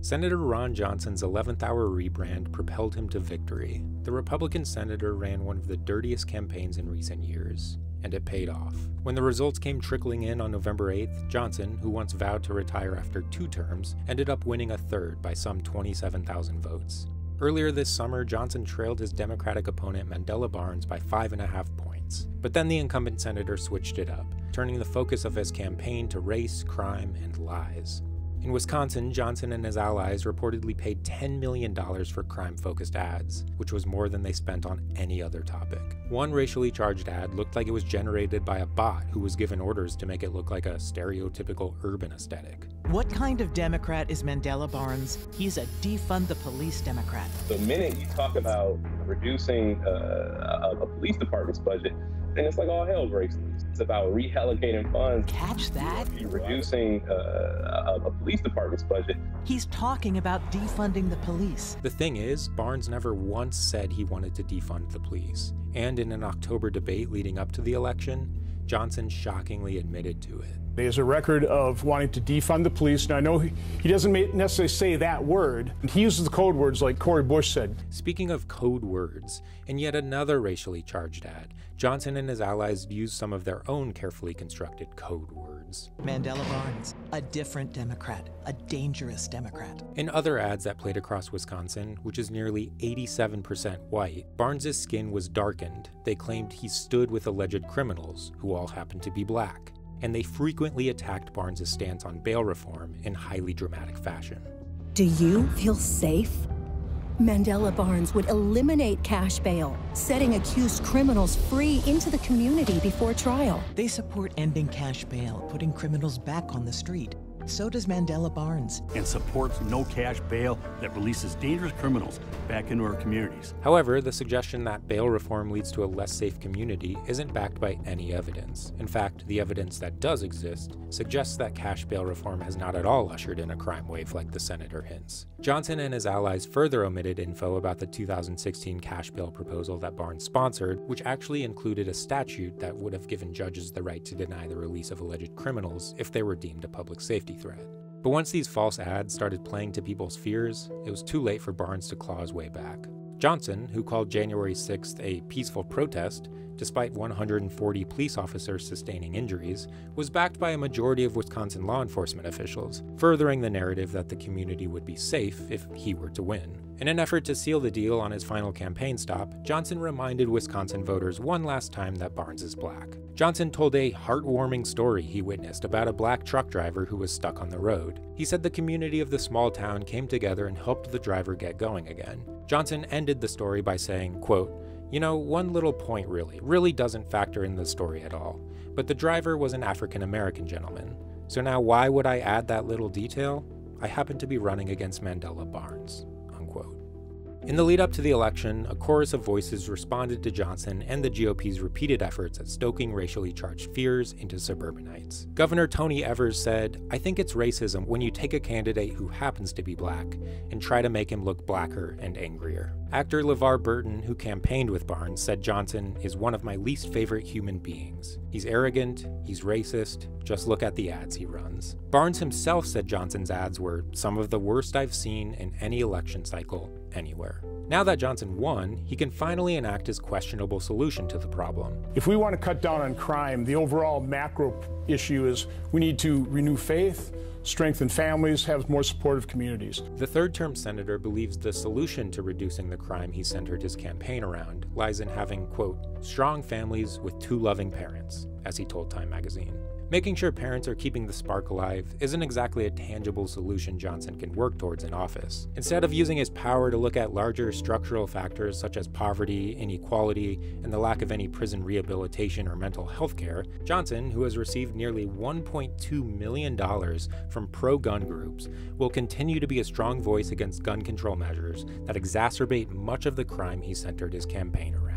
Senator Ron Johnson's 11th hour rebrand propelled him to victory. The Republican senator ran one of the dirtiest campaigns in recent years, and it paid off. When the results came trickling in on November 8th, Johnson, who once vowed to retire after 2 terms, ended up winning a third by some 27,000 votes. Earlier this summer, Johnson trailed his Democratic opponent Mandela Barnes by 5.5 points. But then the incumbent senator switched it up, turning the focus of his campaign to race, crime, and lies. In Wisconsin, Johnson and his allies reportedly paid $10 million for crime-focused ads, which was more than they spent on any other topic. One racially charged ad looked like it was generated by a bot who was given orders to make it look like a stereotypical urban aesthetic. What kind of Democrat is Mandela Barnes? He's a defund the police Democrat. The minute you talk about reducing a police department's budget, then it's like all hell breaks loose. It's about reallocating funds. Catch that? You're reducing a police department's budget. He's talking about defunding the police. The thing is, Barnes never once said he wanted to defund the police. And in an October debate leading up to the election, Johnson shockingly admitted to it. He has a record of wanting to defund the police. Now, I know he doesn't necessarily say that word. He uses the code words like Cori Bush said. Speaking of code words, in yet another racially charged ad, Johnson and his allies used some of their own carefully constructed code words. Mandela Barnes, a different Democrat, a dangerous Democrat. In other ads that played across Wisconsin, which is nearly 87% white, Barnes's skin was darkened. They claimed he stood with alleged criminals, who all happened to be black. And they frequently attacked Barnes's stance on bail reform in highly dramatic fashion. Do you feel safe? Mandela Barnes would eliminate cash bail, setting accused criminals free into the community before trial. They support ending cash bail, putting criminals back on the street. So does Mandela Barnes. And supports no cash bail that releases dangerous criminals back into our communities. However, the suggestion that bail reform leads to a less safe community isn't backed by any evidence. In fact, the evidence that does exist suggests that cash bail reform has not at all ushered in a crime wave like the senator hints. Johnson and his allies further omitted info about the 2016 cash bail proposal that Barnes sponsored, which actually included a statute that would have given judges the right to deny the release of alleged criminals if they were deemed a public safety threat. But once these false ads started playing to people's fears, it was too late for Barnes to claw his way back. Johnson, who called January 6th a peaceful protest, despite 140 police officers sustaining injuries, was backed by a majority of Wisconsin law enforcement officials, furthering the narrative that the community would be safe if he were to win. In an effort to seal the deal on his final campaign stop, Johnson reminded Wisconsin voters one last time that Barnes is black. Johnson told a heartwarming story he witnessed about a black truck driver who was stuck on the road. He said the community of the small town came together and helped the driver get going again. Johnson ended the story by saying, quote, "You know, one little point really doesn't factor in the story at all. But the driver was an African-American gentleman. So now why would I add that little detail? I happen to be running against Mandela Barnes." Unquote. In the lead up to the election, a chorus of voices responded to Johnson and the GOP's repeated efforts at stoking racially charged fears into suburbanites. Governor Tony Evers said, "I think it's racism when you take a candidate who happens to be black and try to make him look blacker and angrier." Actor LeVar Burton, who campaigned with Barnes, said Johnson is one of my least favorite human beings. He's arrogant, he's racist, just look at the ads he runs. Barnes himself said Johnson's ads were some of the worst I've seen in any election cycle anywhere. Now that Johnson won, he can finally enact his questionable solution to the problem. If we want to cut down on crime, the overall macro issue is we need to renew faith, strengthen families, have more supportive communities. The third-term senator believes the solution to reducing the crime he centered his campaign around lies in having, quote, strong families with 2 loving parents, as he told Time magazine. Making sure parents are keeping the spark alive isn't exactly a tangible solution Johnson can work towards in office. Instead of using his power to look at larger structural factors such as poverty, inequality, and the lack of any prison rehabilitation or mental health care, Johnson, who has received nearly $1.2 million from pro-gun groups, will continue to be a strong voice against gun control measures that exacerbate much of the crime he centered his campaign around.